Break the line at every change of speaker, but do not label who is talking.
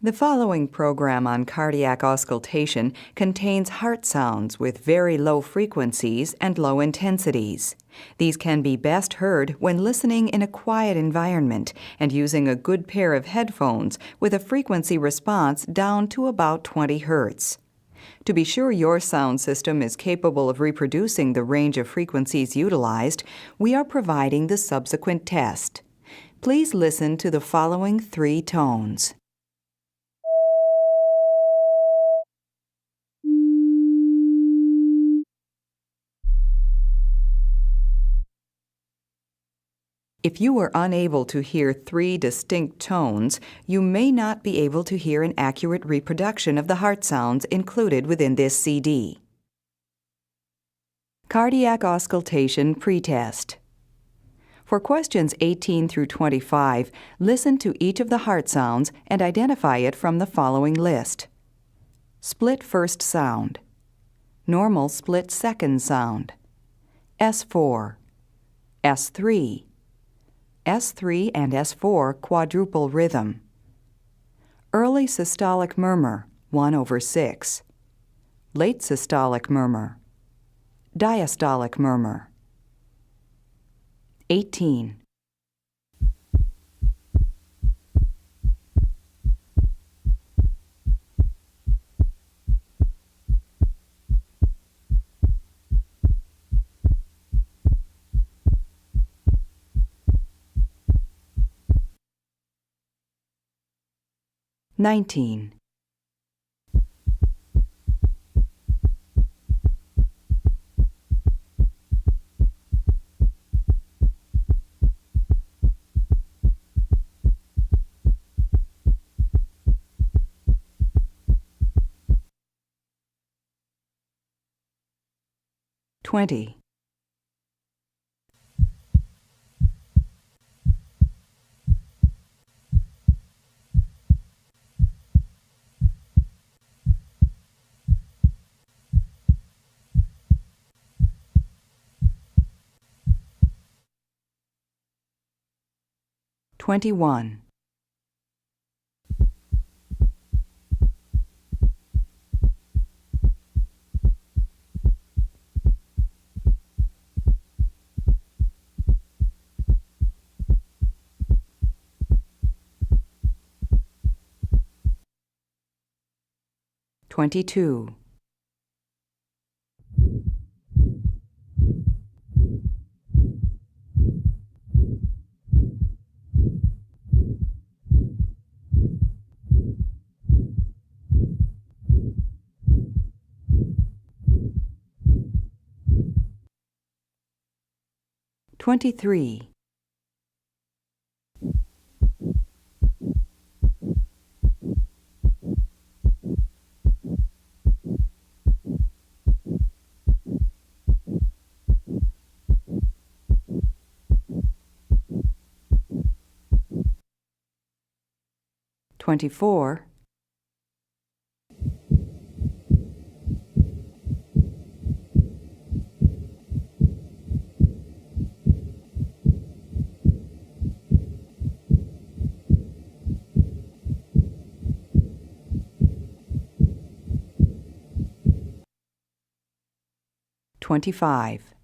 The following program on cardiac auscultation contains heart sounds with very low frequencies and low intensities. These can be best heard when listening in a quiet environment and using a good pair of headphones with a frequency response down to about 20 Hz. To be sure your sound system is capable of reproducing the range of frequencies utilized, we are providing the subsequent test. Please listen to the following 3 tones. If you are unable to hear 3 distinct tones, you may not be able to hear an accurate reproduction of the heart sounds included within this CD. Cardiac Auscultation Pretest. For questions 18 through 25, listen to each of the heart sounds and identify it from the following list. Split first sound. Normal split second sound. S4. S3. S3 and S4 quadruple rhythm. Early systolic murmur, 1/6. Late systolic murmur. Diastolic murmur. 18. $19. $20. $21. $22. $23. $24. $25.